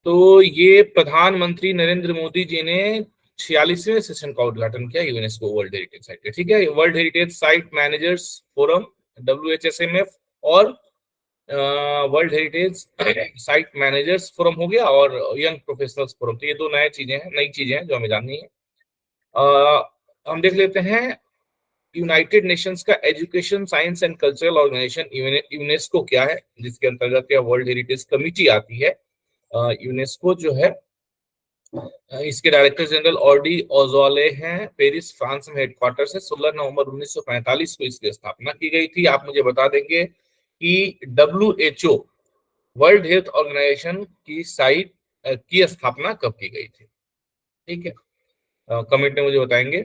तो ये प्रधानमंत्री नरेंद्र मोदी जी ने 46वें सेशन का उद्घाटन किया यूनेस्को वर्ल्ड हेरिटेज साइट के। ठीक है, world heritage site managers forum WHSMF और world heritage site managers forum हो गया और यंग प्रोफेशनल्स फोरम। तो ये दो नए चीजें हैं, नई चीजें हैं जो हमें जाननी है। हम देख लेते हैं यूनाइटेड नेशंस का education science and cultural organisation UNESCO क्या है, जिसके अंतर्गत वर्ल्ड हेरिटेज कमिटी आती है। यूनेस्को जो है इसके डायरेक्टर जनरल ऑर्डी ओजोले हैं, पेरिस फ्रांस में हेडक्वार्टर है। 16 नवंबर 1945 को इसकी स्थापना की गई थी। आप मुझे बता देंगे कि WHO वर्ल्ड हेल्थ ऑर्गेनाइजेशन की साइट की स्थापना कब की गई थी। ठीक है, कमेंट में मुझे बताएंगे।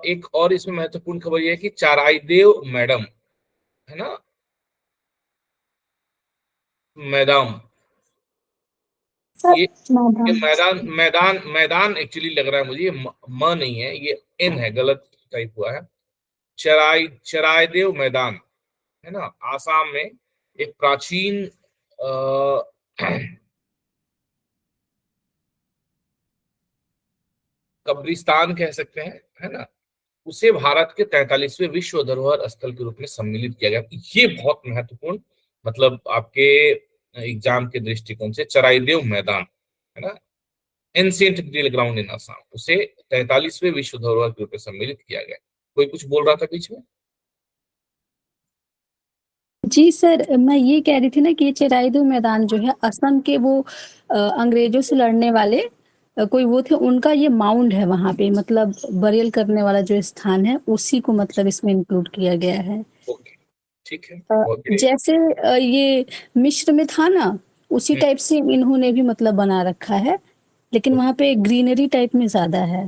एक और इसमें महत्वपूर्ण खबर यह है कि चाराइदेव मैडम है ना, मैदाम, सर ये ये मैदान। मैदान मैदान मैदान एक्चुअली लग रहा है मुझे, ये नहीं है, ये N है, गलत टाइप हुआ है। चराइदेव मैदान है ना, आसाम में एक प्राचीन कब्रिस्तान कह सकते हैं, है ना, उसे भारत के 43वें विश्व धरोहर स्थल के रूप में सम्मिलित किया गया। ये बहुत महत्वपूर्ण, मतलब आपके एग्जाम के दृष्टिकोण से चराइदेव मैदान है ना, ancient drill ground in Assam, उसे 43वें विश्व धरोहर के रूप में सम्मिलित किया गया। कोई कुछ बोल रहा था बीच में? जी सर, मैं ये कह रही थी ना कि ये चिरायदू मैदान जो है असम के वो अंग्रेजों से लड़ने वाले कोई वो थे, उनका ये माउंड है वहां पे, मतलब बरियल करने वाला जो स्थान है उसी को मतलब इसमें इंक्लूड किया गया है। ओके, ठीक है, बहुत बढ़िया। जैसे ये मिस्र में था ना, उसी टाइप से इन्होंने भी मतलब बना रखा है, लेकिन वहां पे ग्रीनरी टाइप में ज्यादा है।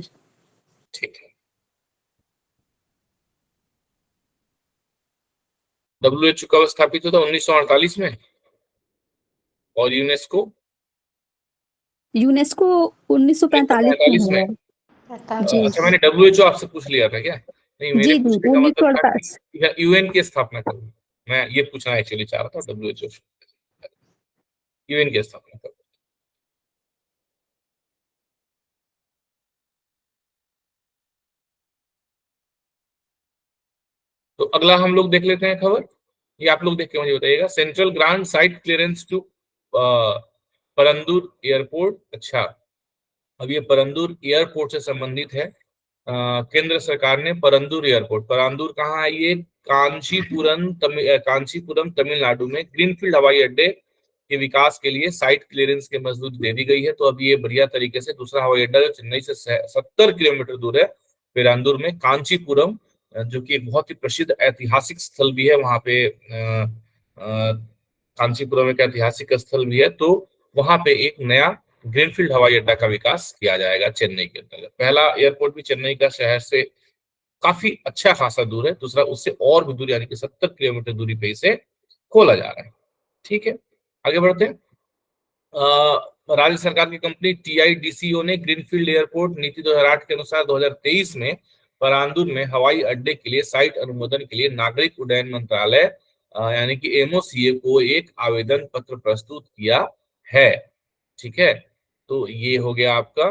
ठीक है। WHO कब स्थापित हुआ था? 1948 में। और यूनेस्को यूनेस्को 1945 में 1945 में। हुआ। जी अच्छा, मैंने WHO आपसे पूछ लिया था क्या? नहीं, मेरे जी जी, पूछने का मतलब था 1948। कि UN की स्थापना कब हुई। मैं ये पूछना एक्चुअली चाह रहा था, WHO UN की स्थापना कब। तो अगला हम लोग देख लेते हैं खबर, ये आप लोग देख के मुझे बताइएगा। Central grant site clearance to Parandur airport. अच्छा, अब ये परंदूर एयरपोर्ट से संबंधित है। केंद्र सरकार ने परंदूर एयरपोर्ट, परंदूर कहाँ है ये? कांचीपुरम तमिलनाडु में ग्रीनफील्ड हवाई अड्डे के विकास के लिए साइट क्लियरेंस की मंजूरी दे दी गई है। तो अभी ये बढ़िया तरीके से दूसरा हवाई अड्डा जो चेन्नई से 70 किलोमीटर दूर है, पेरांदूर में कांचीपुरम, जो कि एक बहुत ही प्रसिद्ध ऐतिहासिक स्थल भी है वहां पे। कांचीपुरम एक ऐतिहासिक स्थल भी है, तो वहां पे एक नया ग्रीनफील्ड हवाई अड्डा का विकास किया जाएगा चेन्नई के अंतर्गत। पहला एयरपोर्ट भी चेन्नई का शहर से काफी अच्छा खासा दूर है, दूसरा उससे और भी दूर यानी कि 70 किलोमीटर दूरी पे इसे खोला जा रहा है। ठीक है, आगे बढ़ते हैं। राज्य सरकार की कंपनी TIDCO ने ग्रीनफील्ड एयरपोर्ट नीति 2008 के अनुसार 2023 में परांदूर में हवाई अड्डे के लिए साइट अनुमोदन के लिए नागरिक उड्डयन मंत्रालय यानी कि MOCA को एक आवेदन पत्र प्रस्तुत किया है। ठीक है, तो ये हो गया आपका।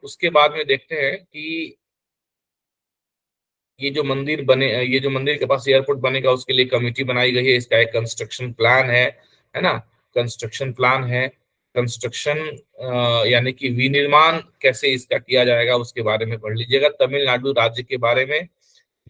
उसके बाद में देखते हैं कि ये जो मंदिर के पास एयरपोर्ट बनेगा उसके लिए कमेटी बनाई गई है, इसका एक कंस्ट्रक्शन प्लान है ना, कंस्ट्रक्शन प्लान है। कंस्ट्रक्शन यानी कि विनिर्माण कैसे इसका किया जाएगा उसके बारे में पढ़ लीजिएगा। तमिलनाडु राज्य के बारे में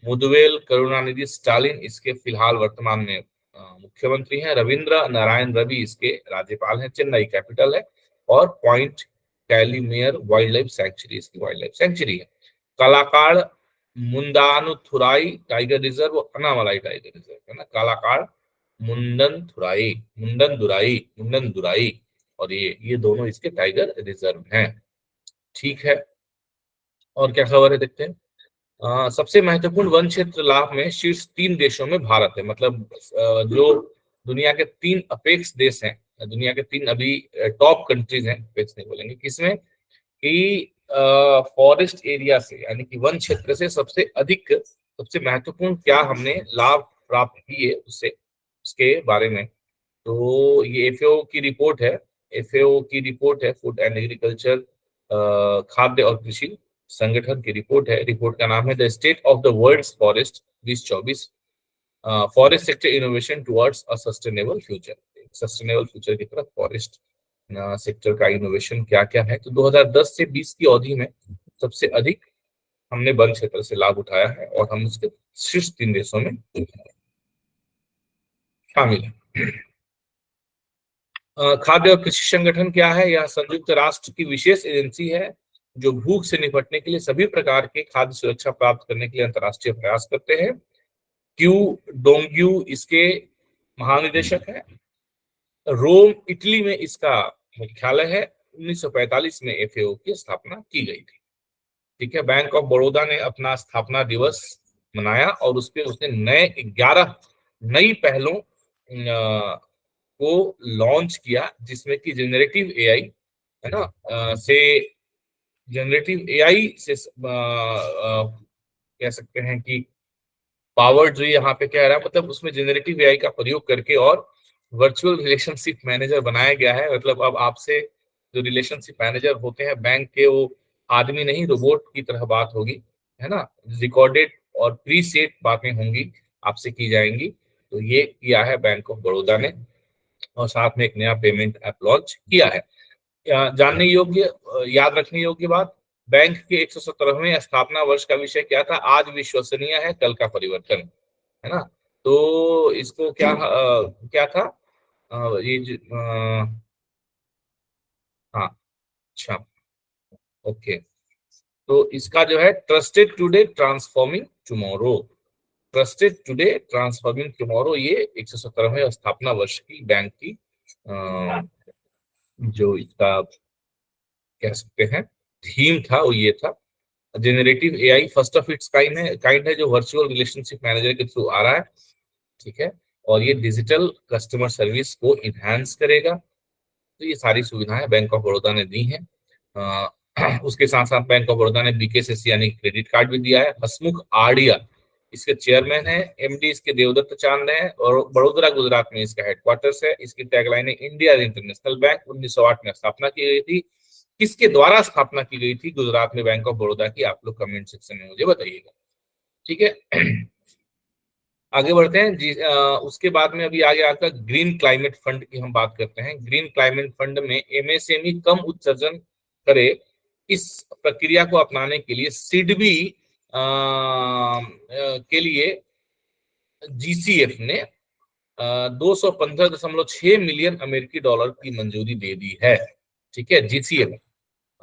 मुदुवेल करुणानिधि स्टालिन इसके फिलहाल वर्तमान में मुख्यमंत्री हैं। रविंद्र नारायण रवि इसके राज्यपाल हैं। चेन्नई कैपिटल है। और point Calimere wildlife sanctuary इसकी वाइल्ड लाइफ सेंचुरी है। Kalakad Mundanthurai tiger reserve, Anamalai tiger reserve है ना, कालाकाड़ मुंडन दुराई और ये दोनों इसके टाइगर रिजर्व हैं। ठीक है, और क्या खबर है देखते हैं। सबसे महत्वपूर्ण वन क्षेत्र लाभ में शीर्ष 3 देशों में भारत है। मतलब जो दुनिया के 3 अपेक्स देश हैं, दुनिया के 3 अभी टॉप कंट्रीज हैं, अपेक्स नहीं बोलेंगे किसमें, कि फॉरेस्ट एरिया से यानी कि वन क्षेत्र से सबसे अधिक, सबसे महत्वपूर्ण क्या हमने लाभ प्राप्त किए उससे, उसके बारे में। तो ये एफएओ की रिपोर्ट है, एफएओ की रिपोर्ट है, फूड एंड एग्रीकल्चर, खाद्य और कृषि संगठन की रिपोर्ट है। रिपोर्ट का नाम है the state of the world's forest 2024, forest sector innovation towards a sustainable future. Sustainable future की तरफ फॉरेस्ट सेक्टर का इनोवेशन क्या क्या है। तो 2010 से 20 की अवधि में सबसे अधिक हमने वन क्षेत्र से लाभ उठाया है और हम उसके शीर्ष 3 देशों में शामिल है। खाद्य और कृषि संगठन क्या है? यह संयुक्त राष्ट्र की विशेष एजेंसी है जो भूख से निपटने के लिए सभी प्रकार के खाद्य सुरक्षा प्राप्त करने के लिए अंतर्राष्ट्रीय प्रयास करते हैं। क्यू डोंग्यू इसके महानिदेशक है। रोम इटली में इसका मुख्यालय है। 1945 में एफएओ की स्थापना की गई थी। ठीक है। बैंक ऑफ बड़ौदा ने अपना स्थापना दिवस मनाया और उस पर उसने नए 11 नई पहलों को लॉन्च किया, जिसमें कि जेनरेटिव एआई है ना, से जनरेटिव एआई से कह सकते हैं कि पावर जो यहाँ पे कह रहा है, मतलब उसमें जेनरेटिव एआई का प्रयोग करके और वर्चुअल रिलेशनशिप मैनेजर बनाया गया है। मतलब अब आपसे जो रिलेशनशिप मैनेजर होते हैं बैंक के, वो आदमी नहीं रोबोट की तरह बात होगी, है ना। रिकॉर्डेड और प्री सेट बातें होंगी, आपसे की जाएंगी। तो ये किया है बैंक ऑफ बड़ौदा ने और साथ में एक नया पेमेंट ऐप लॉन्च किया है। जानने योग्य, याद रखने योग्य बात, बैंक के 117वें स्थापना वर्ष का विषय क्या था? आज विश्वसनीय है, कल का परिवर्तन, है ना। तो इसको क्या था? हाँ, अच्छा, ओके। तो इसका जो है trusted today transforming tomorrow, trusted today transforming tomorrow, ये 117वें स्थापना वर्ष की बैंक की जो इसका कह सकते हैं थीम था, वो ये था। Generative AI first of its kind है जो वर्चुअल रिलेशनशिप मैनेजर के थ्रू आ रहा है। ठीक है। और ये डिजिटल कस्टमर सर्विस को इनहांस करेगा। तो ये सारी सुविधाएं बैंक ऑफ बड़ौदा ने दी हैं। उसके साथ साथ बैंक ऑफ बड़ौदा ने बीकेसीसी यानी क्रेडिट कार्ड भी दिया है। हसमुख आड़िया इसके चेयरमैन है। एमडी इसके देवदत्त चांद है और बड़ोदरा गुजरात में इसका हेडक्वार्टर्स है। इसकी टैगलाइन है इंडिया इंटरनेशनल बैंक। 1908 में स्थापना की गई थी। किसके द्वारा स्थापना की गई थी गुजरात में बैंक ऑफ बड़ौदा की? आप लोग कमेंट सेक्शन में मुझे बताइएगा। ठीक है। आगे बढ़ते हैं जी। उसके बाद में अभी आगे आपका ग्रीन क्लाइमेट फंड की हम बात करते हैं। ग्रीन क्लाइमेट फंड में एमएसएमई कम उत्सर्जन करे, इस प्रक्रिया को अपनाने के लिए सिडबी के लिए जीसीएफ ने 215.6 मिलियन अमेरिकी डॉलर की मंजूरी दे दी है। ठीक है, जीसीएफ।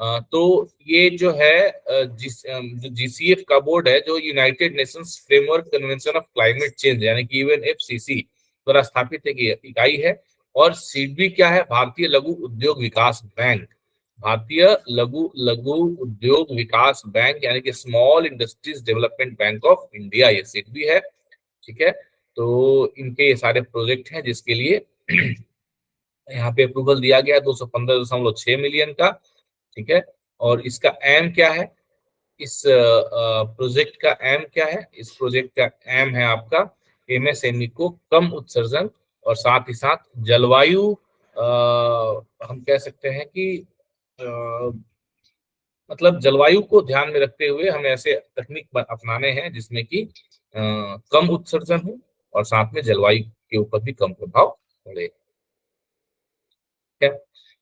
तो ये जो है जो जीसीएफ का बोर्ड है, जो United Nations framework convention of climate change यानी कि यूएनएफसीसी द्वारा स्थापित एक इकाई है। और सीडबी क्या है? भारतीय लघु उद्योग विकास बैंक। भारतीय लघु लघु उद्योग विकास बैंक यानी कि small industries development bank of India, ये सीडबी है। ठीक है। तो इनके ये सारे प्रोजेक्ट हैं जिसके लिए यहाँ पे अप्रूवल दिया गया 215.6 मिलियन का। ठीक है। और इसका एम क्या है? इस प्रोजेक्ट का एम क्या है? इस प्रोजेक्ट का एम है आपका एमएसएमई को कम उत्सर्जन और साथ ही साथ जलवायु, हम कह सकते हैं कि मतलब जलवायु को ध्यान में रखते हुए हमें ऐसे तकनीक अपनाने हैं जिसमें कि कम उत्सर्जन हो और साथ में जलवायु के ऊपर भी कम प्रभाव पड़े।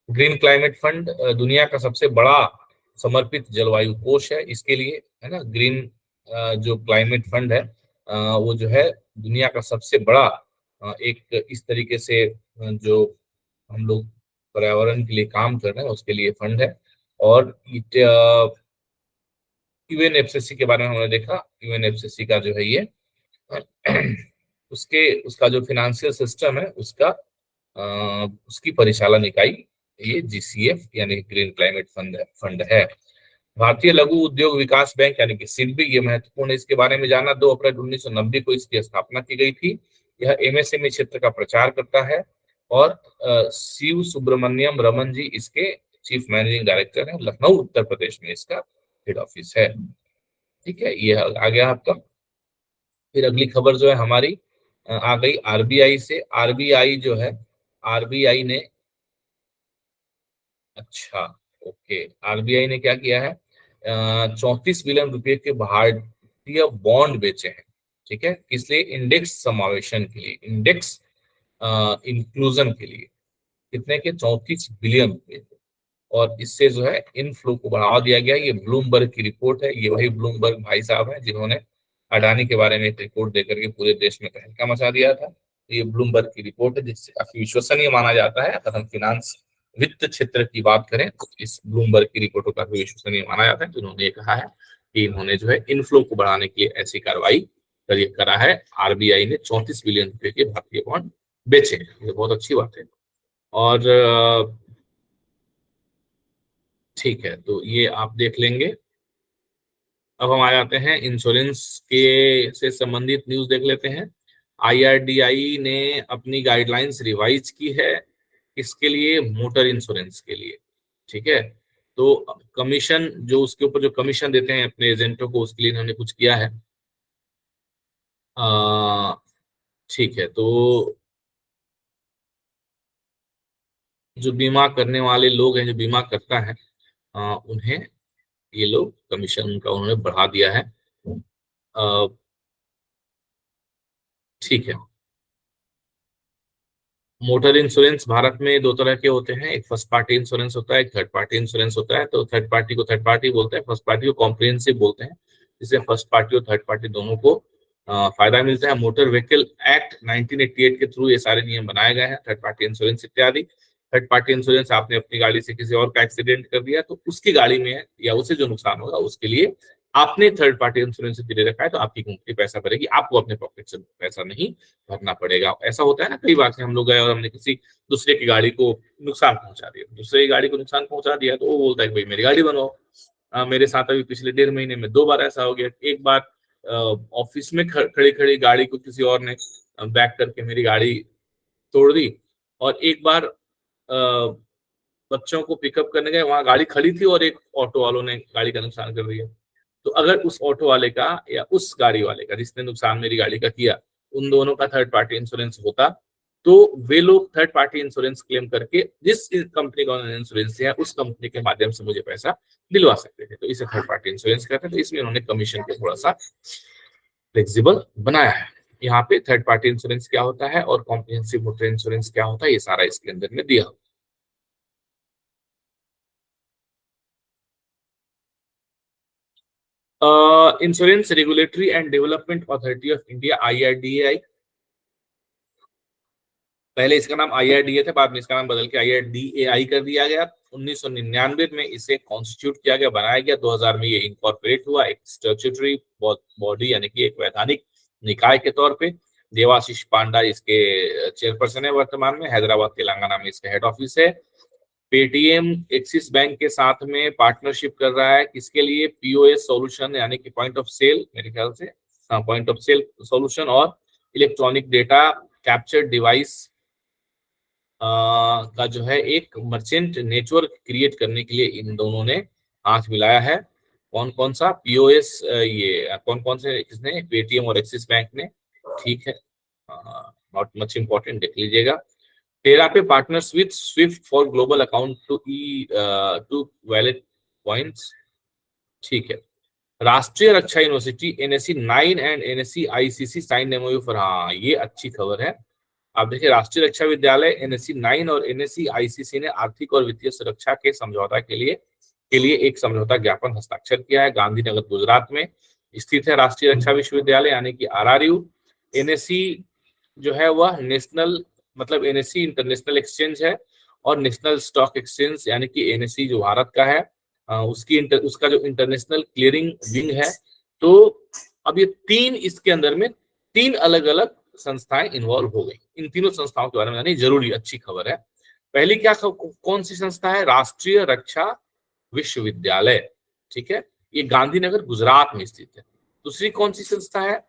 ग्रीन क्लाइमेट फंड दुनिया का सबसे बड़ा समर्पित जलवायु कोष है। इसके लिए, है ना, ग्रीन जो क्लाइमेट फंड है वो जो है दुनिया का सबसे बड़ा एक इस तरीके से जो हम लोग पर्यावरण के लिए काम कर रहे हैं उसके लिए फंड है। और यूएनएफसीसी के बारे में हमने देखा। यूएनएफसीसी का जो है ये उसका जो फिनेंशियल सिस्टम है उसकी परिचालन इकाई ये जीसीएफ यानी ग्रीन क्लाइमेट फंड है। भारतीय लघु उद्योग विकास बैंक यानी कि सिडबी, ये महत्वपूर्ण है इसके बारे में जानना। 2 अप्रैल 1990 को इसकी स्थापना की गई थी। यह एमएसएमई क्षेत्र का प्रचार करता है और शिव सुब्रमण्यम रमन जी इसके चीफ मैनेजिंग डायरेक्टर हैं। लखनऊ उत्तर प्रदेश में इसका हेड ऑफिस है। ठीक है, ये आ गया आपका। फिर अगली खबर जो है हमारी आ गई आरबीआई से। आरबीआई जो है आरबीआई ने, अच्छा ओके, आरबीआई ने क्या किया है, 34 बिलियन रुपए के भारतीय बॉन्ड बेचे हैं। ठीक है, किस लिए? इंडेक्स समावेशन के लिए, इंडेक्स इंक्लूजन के लिए। कितने के? 34 बिलियन रुपए। और इससे जो है इनफ्लो को बढ़ावा दिया गया। ये ब्लूमबर्ग की रिपोर्ट है। ये वही ब्लूमबर्ग भाई साहब हैं जिन्होंने अडानी के बारे में एक रिपोर्ट देकर के पूरे देश में तहलका मचा दिया था। ये ब्लूमबर्ग की रिपोर्ट है जिससे काफी विश्वसनीय माना जाता है। अगर हम फिनांस वित्त क्षेत्र की बात करें तो इस ब्लूमबर्ग की रिपोर्ट को काफी विश्वसनीय माना जाता है। तो उन्होंने ये कहा है कि इन्होंने जो है इनफ्लो को बढ़ाने के लिए ऐसी कार्रवाई करा है। आरबीआई ने 34 बिलियन रुपए के भारतीय बॉन्ड बेचे। ये बहुत अच्छी बात है। और ठीक है, तो ये आप देख लेंगे। अब हम आ जाते हैं इंश्योरेंस के से संबंधित न्यूज देख लेते हैं। आईआरडीआई ने अपनी गाइडलाइंस रिवाइज की है। इसके लिए मोटर इंश्योरेंस के लिए। ठीक है, तो कमीशन जो उसके ऊपर जो कमीशन देते हैं अपने एजेंटों को, उसके लिए इन्होंने कुछ किया है। ठीक है, तो जो बीमा करने वाले लोग हैं, जो बीमा करता है, उन्हें ये लोग कमीशन उनका उन्होंने बढ़ा दिया है। ठीक है, मोटर इंश्योरेंस भारत में दो तरह के होते हैं। एक फर्स्ट पार्टी इंश्योरेंस होता है, एक थर्ड पार्टी इंश्योरेंस होता है। तो थर्ड पार्टी को थर्ड पार्टी बोलते हैं, फर्स्ट पार्टी को कॉम्प्रिहेंसिव बोलते हैं। जिससे फर्स्ट पार्टी और थर्ड पार्टी दोनों को फायदा मिलता है। मोटर व्हीकल एक्ट 1988 के थ्रू ये सारे नियम बनाए गए हैं, थर्ड पार्टी इंश्योरेंस इत्यादि। थर्ड पार्टी इंश्योरेंस, आपने अपनी गाड़ी से किसी और का एक्सीडेंट कर दिया तो उसकी गाड़ी में या उसे जो नुकसान होगा उसके लिए आपने थर्ड पार्टी इंश्योरेंस दे रखा है, तो आपकी कंपनी पैसा भरेगी, आपको अपने पॉकेट से पैसा नहीं भरना पड़ेगा। ऐसा होता है ना कई बार से, हम लोग गए और हमने किसी दूसरे की गाड़ी को नुकसान पहुंचा दिया, दूसरे की गाड़ी को नुकसान पहुंचा दिया, तो वो बोलता है कि भाई मेरी गाड़ी बनाओ। मेरे साथ अभी पिछले 1.5 महीने में 2 बार ऐसा हो गया। एक बार ऑफिस में खड़ी खड़ी गाड़ी को किसी और ने बैक करके मेरी गाड़ी तोड़ दी। और एक बार बच्चों को पिकअप करने गए, वहां गाड़ी खड़ी थी और एक ऑटो वालों ने गाड़ी का नुकसान कर दिया। तो अगर उस ऑटो वाले का या उस गाड़ी वाले का जिसने नुकसान मेरी गाड़ी का किया, उन दोनों का थर्ड पार्टी इंश्योरेंस होता, तो वे लोग थर्ड पार्टी इंश्योरेंस क्लेम करके जिस कंपनी का उन्होंने इंश्योरेंस लिया उस कंपनी के माध्यम से मुझे पैसा दिलवा सकते थे। तो इसे थर्ड पार्टी इंश्योरेंस कहते हैं। तो इसमें उन्होंने कमीशन को थोड़ा सा फ्लेक्सिबल बनाया है। यहाँ पे थर्ड पार्टी इंश्योरेंस क्या होता है और कॉम्प्रिहेंसिव मोटर इंश्योरेंस क्या होता है, ये सारा इसके अंदर में दिया। Insurance regulatory and development authority of India, IRDAI। पहले इसका नाम IRDA था, बाद में इसका नाम बदल के IRDAI कर दिया गया। 1999 में इसे कॉन्स्टिट्यूट किया गया, बनाया गया। 2000 में ये इनकॉर्पोरेट हुआ एक स्टैट्यूटरी बॉडी, यानी कि एक वैधानिक निकाय के तौर पे। देवाशीष पांडा इसके चेयरपर्सन है वर्तमान में। हैदराबाद तेलंगाना में इसका हेड ऑफिस है। पेटीएम एक्सिस बैंक के साथ में पार्टनरशिप कर रहा है। किसके लिए? POS सॉल्यूशन, यानी कि पॉइंट ऑफ सेल, मेरे ख्याल से हाँ, पॉइंट ऑफ सेल सॉल्यूशन और इलेक्ट्रॉनिक डेटा कैप्चर डिवाइस का जो है एक मर्चेंट नेटवर्क क्रिएट करने के लिए इन दोनों ने हाथ मिलाया है। कौन कौन सा? POS, ये कौन कौन से किसने? पेटीएम और एक्सिस बैंक ने। ठीक है, नॉट मच इंपॉर्टेंट, देख लीजिएगा। TerraPay partners with Swift for global account to valid points. ठीक है, Rashtriya Raksha university NSE 9 and NSE ICC sign MOU for, हाँ ये अच्छी खबर है। आप देखिए, राष्ट्रीय रक्षा विद्यालय NSE 9 और NSE ICC ने आर्थिक और वित्तीय सुरक्षा के समझौता के लिए एक समझौता ज्ञापन हस्ताक्षर किया है। गांधीनगर गुजरात में स्थित है राष्ट्रीय रक्षा विश्वविद्यालय, यानी कि RRU। NSE जो है वह नेशनल, मतलब NSE इंटरनेशनल एक्सचेंज है, और नेशनल स्टॉक एक्सचेंज यानी कि NSE जो भारत का है, उसका जो इंटरनेशनल क्लियरिंग विंग है। तो अब ये तीन, इसके अंदर में 3 अलग अलग संस्थाएं इन्वॉल्व हो गई। इन तीनों संस्थाओं के बारे में जानिए, जरूरी अच्छी खबर है। पहली क्या, कौन सी संस्था है? राष्ट्रीय रक्षा विश्वविद्यालय। ठीक है, ये गांधीनगर गुजरात में स्थित है। दूसरी कौन सी संस्था है?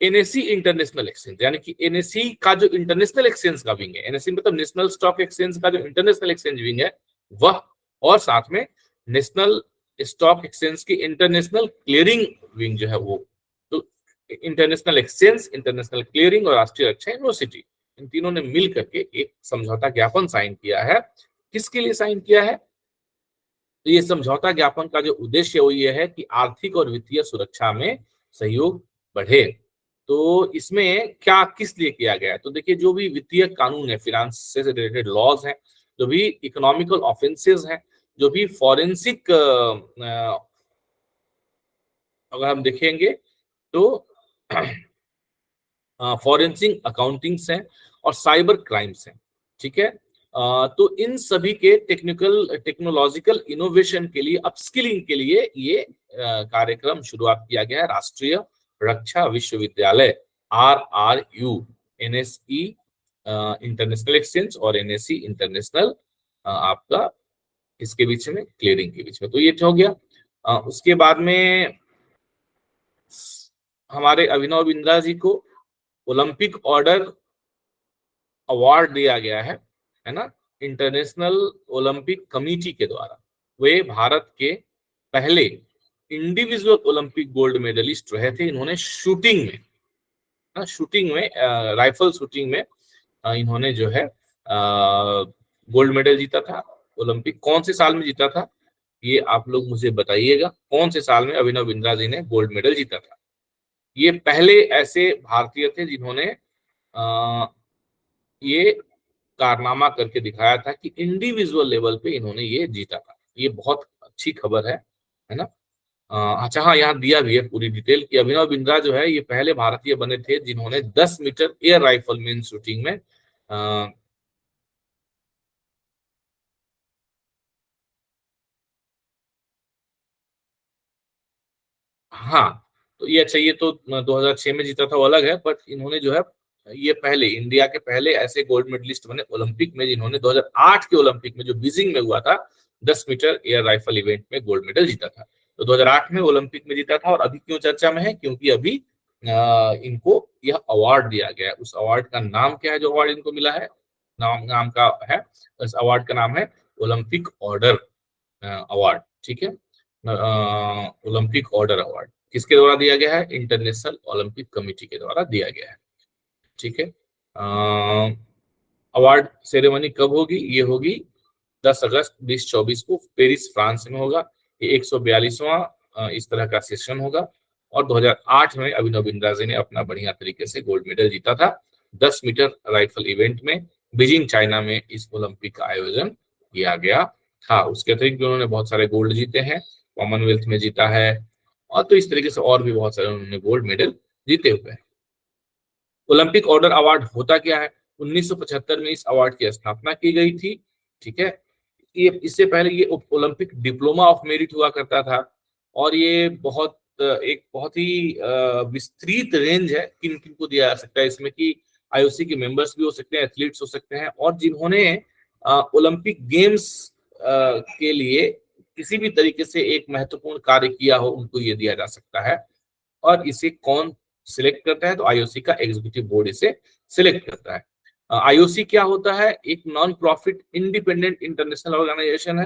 NSE इंटरनेशनल एक्सचेंज, यानी कि NSE का जो इंटरनेशनल एक्सचेंज का विंग है, NSE मतलब नेशनल स्टॉक एक्सचेंज का जो इंटरनेशनल एक्सचेंज विंग है वह, और साथ में नेशनल स्टॉक एक्सचेंज की इंटरनेशनल क्लियरिंग विंग जो है वो। तो इंटरनेशनल एक्सचेंज, इंटरनेशनल क्लियरिंग और राष्ट्रीय रक्षा यूनिवर्सिटी, इन तीनों ने मिल करके एक समझौता ज्ञापन साइन किया है। किसके लिए साइन किया है? तो ये समझौता ज्ञापन का जो उद्देश्य वो ये है कि आर्थिक और वित्तीय सुरक्षा में सहयोग बढ़े। तो इसमें क्या किस लिए किया गया है? तो देखिए, जो भी वित्तीय कानून है, फिनेंस से रिलेटेड लॉज हैं, जो भी इकोनॉमिकल ऑफेंसेस हैं, जो भी फॉरेंसिक अगर हम देखेंगे तो फॉरेंसिक अकाउंटिंग्स हैं और साइबर क्राइम्स हैं, ठीक है। तो इन सभी के टेक्नोलॉजिकल इनोवेशन के लिए, अपस्किलिंग के लिए ये कार्यक्रम शुरुआत किया गया है। राष्ट्रीय रक्षा विश्वविद्यालय RRU, NSE इंटरनेशनल एक्सचेंज और NSE इंटरनेशनल आपका इसके बीच में, क्लियरिंग के बीच में। तो ये हो गया। उसके बाद में हमारे अभिनव बिंद्रा जी को ओलंपिक ऑर्डर अवार्ड दिया गया है ना, इंटरनेशनल ओलंपिक कमेटी के द्वारा। वे भारत के पहले इंडिविजुअल ओलंपिक गोल्ड मेडलिस्ट रहे थे। इन्होंने शूटिंग में राइफल शूटिंग में इन्होंने जो है गोल्ड मेडल जीता था ओलंपिक। कौन से साल में जीता था ये आप लोग मुझे बताइएगा, कौन से साल में अभिनव बिंद्रा जी ने गोल्ड मेडल जीता था? ये पहले ऐसे भारतीय थे जिन्होंने ये कारनामा करके दिखाया था कि इंडिविजुअल लेवल पे इन्होंने ये जीता था। ये बहुत अच्छी खबर है ना। अच्छा, हाँ, यहाँ दिया भी है पूरी डिटेल कि अभिनव बिंद्रा जो है ये पहले भारतीय बने थे जिन्होंने 10 metre air rifle men shooting में हाँ, तो ये अच्छा, ये तो 2006 में जीता था वो अलग है, बट इन्होंने जो है ये पहले इंडिया के पहले ऐसे गोल्ड मेडलिस्ट बने ओलंपिक में जिन्होंने 2008 के ओलंपिक में जो बीजिंग में हुआ था 10 मीटर एयर राइफल इवेंट में गोल्ड मेडल जीता था। तो 2008 में ओलंपिक में जीता था। और अभी क्यों चर्चा में है? क्योंकि अभी इनको यह अवार्ड दिया गया है। उस अवार्ड का नाम क्या है जो अवार्ड इनको मिला है? नाम का है, उस अवार्ड का नाम है ओलंपिक ऑर्डर अवार्ड, ठीक है। ओलंपिक ऑर्डर अवार्ड किसके द्वारा दिया गया है? इंटरनेशनल ओलंपिक कमेटी के द्वारा दिया गया है, ठीक है। अवार्ड सेरेमनी कब होगी? ये होगी 10 अगस्त 2024 को पेरिस, फ्रांस में होगा। ये 142वां इस तरह का सेशन होगा। और 2008 में अभिनव बिंद्रा जी ने अपना बढ़िया तरीके से गोल्ड मेडल जीता था 10 मीटर राइफल इवेंट में। बीजिंग, चाइना में इस ओलंपिक का आयोजन किया गया था। उसके अतिरिक्त भी उन्होंने बहुत सारे गोल्ड जीते हैं, कॉमनवेल्थ में जीता है, और तो इस तरीके से और भी बहुत सारे उन्होंने गोल्ड मेडल जीते हुए हैं। ओलंपिक ऑर्डर अवार्ड होता क्या है? 1975 में इस अवार्ड की स्थापना की गई थी, ठीक है। ये इससे पहले ये ओलंपिक डिप्लोमा ऑफ मेरिट हुआ करता था। और ये एक बहुत ही विस्तृत रेंज है किन किन को दिया जा सकता है इसमें, कि IOC के मेंबर्स भी हो सकते हैं, एथलीट्स हो सकते हैं, और जिन्होंने ओलंपिक गेम्स के लिए किसी भी तरीके से एक महत्वपूर्ण कार्य किया हो, उनको ये दिया जा सकता है। और इसे कौन सिलेक्ट करता है? तो IOC का एग्जीक्यूटिव बोर्ड इसे सिलेक्ट करता है। IOC क्या होता है? एक non profit independent international organisation है।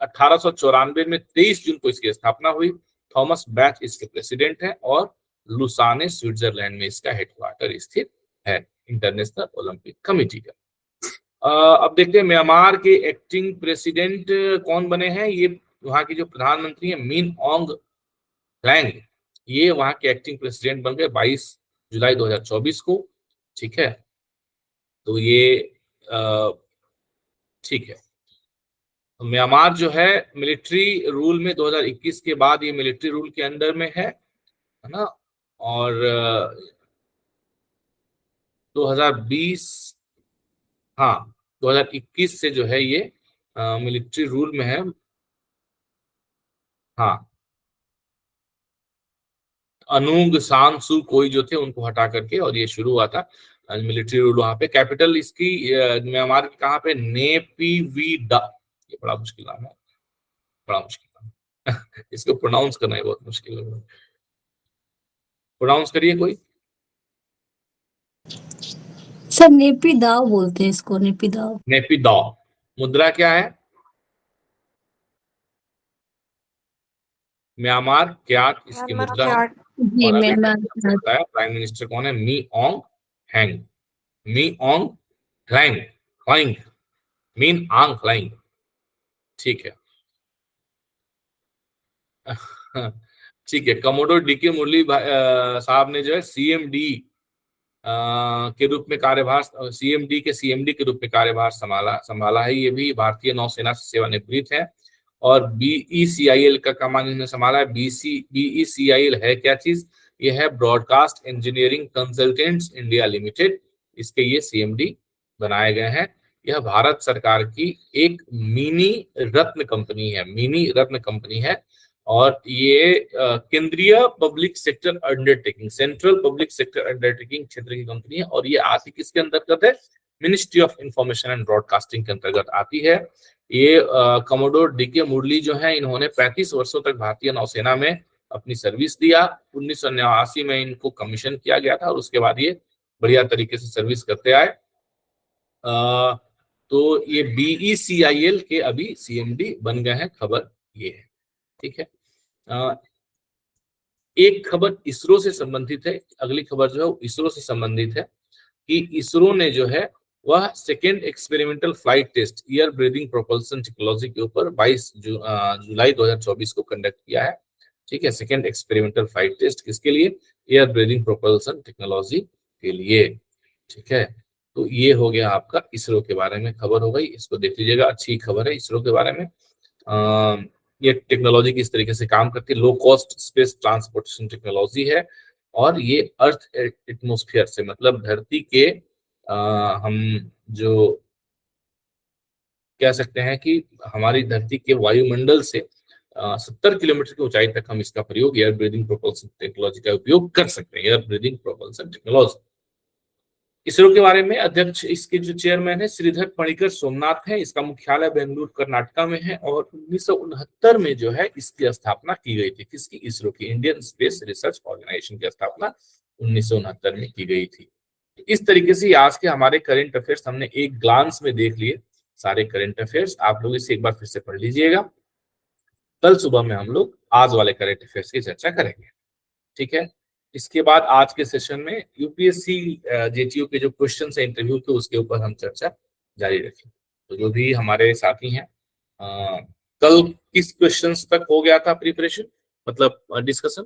1894 में 23 जून को इसकी स्थापना हुई। थॉमस बैच इसके प्रेसिडेंट है और लुसाने, स्विट्जरलैंड में इसका हेडक्वार्टर स्थित है, इंटरनेशनल ओलंपिक कमेटी का। अब देखते हैं म्यांमार के एक्टिंग प्रेसिडेंट कौन बने हैं। ये वहां की जो प्रधानमंत्री है मिन ऑन्ग ह्लेंग, ये वहां के एक्टिंग प्रेसिडेंट बन गए 22 जुलाई 2024 को, ठीक है। तो ये ठीक है। म्यांमार जो है मिलिट्री रूल में 2021 के बाद ये मिलिट्री रूल के अंडर में है ना। और 2020, हाँ, 2021 से जो है ये मिलिट्री रूल में है। हाँ, अनुंग सान सू कोई जो थे उनको हटा करके और ये शुरू हुआ था मिलिट्री रूल वहां पे। कैपिटल इसकी म्यांमार की कहाँ पे? नेपीवीडा। ये बड़ा मुश्किल नाम है, बड़ा मुश्किल नाम है। इसको प्रोनाउंस करना है बहुत मुश्किल है। प्रोनाउंस करिए कोई। सर नेपी दाव बोलते हैं इसको, नेपी दाव। नेपिदॉ। मुद्रा क्या है? म्यांमार क्याट इसकी मुद्रा है। जी और अभी मैं मैंने आपको बताया प्राइम मिनिस्टर कौन है? Min Aung Hlaing, Min Aung Hlaing, Hlaing Min Aung Hlaing. ठीक है। ठीक है। कमोडोर डीके मुरली साहब ने जो है सीएमडी के रूप में कार्यभार, सीएमडी के सीएमडी के रूप में कार्यभार संभाला संभाला है। ये भी भारतीय नौसेना से सेवानिवृत्त है। और बीईसीआईएल का कमान इन्होंने संभाला है। बीईसीआईएल है क्या चीज? ये है broadcast engineering consultants India limited, इसके ये सीएमडी बनाए गए हैं। यह भारत सरकार की एक मिनी रत्न कंपनी है, मिनी रत्न कंपनी है। और ये केंद्रीय public sector undertaking, central public sector undertaking क्षेत्र की कंपनी है। और ये आती किसके अंतर्गत है? Ministry of information and broadcasting के अंतर्गत आती है। ये कमोडोर डीके मुरली जो है, इन्होंने 35 वर्षों तक भारतीय नौसेना में अपनी सर्विस दिया। 1989 में इनको कमीशन किया गया था और उसके बाद ये बढ़िया तरीके से सर्विस करते आए। तो ये बीईसीआईएल के अभी सीएमडी बन गए हैं, खबर ये है। ठीक है। एक खबर इसरो से संबंधित है, अगली खबर जो है इसरो से संबंधित है कि इसरो ने जो है वह second experimental flight test air breathing propulsion technology के ऊपर 22 जुलाई 2024 को कंडक्ट किया है। ठीक है। सेकेंड एक्सपेरिमेंटल फ्लाइट टेस्ट किसके लिए? एयर ब्रीदिंग प्रोपल्सन टेक्नोलॉजी के लिए। ठीक है। तो ये हो गया आपका इसरो के बारे में खबर हो गई, इसको देख लीजिएगा, अच्छी खबर है इसरो के बारे में। ये टेक्नोलॉजी किस तरीके से काम करती है, low cost space transportation technology है। और ये अर्थ एटमॉस्फेयर से, मतलब धरती के हम जो कह सकते हैं कि हमारी धरती के वायुमंडल से 70 किलोमीटर की ऊंचाई तक हम इसका प्रयोग एयर ब्रीदिंग प्रोपल्सन टेक्नोलॉजी का उपयोग कर सकते हैं, air breathing propulsion technology. ISRO के बारे में अध्यक्ष, इसके जो चेयरमैन है श्रीधर पणिकर सोमनाथ है। इसका मुख्यालय बेंगलुरु कर्नाटका में है। और 1969 में जो है इसकी स्थापना की गई थी। किसकी? इसरो की, इंडियन स्पेस रिसर्च ऑर्गेनाइजेशन की स्थापना 1969 में की गई थी। इस तरीके से आज के हमारे करंट अफेयर्स हमने एक ग्लांस में देख लिए, सारे करंट अफेयर्स। आप लोग इसे एक बार फिर से पढ़ लीजिएगा। कल सुबह में हम लोग आज वाले करंट अफेयर्स की चर्चा करेंगे। ठीक है। इसके बाद आज के सेशन में यूपीएससी जेटीयू के जो क्वेश्चन है इंटरव्यू के, उसके ऊपर हम चर्चा जारी रखेंगे। तो जो भी हमारे साथी हैं, कल किस क्वेश्चंस तक हो गया था प्रिपरेशन, मतलब डिस्कशन?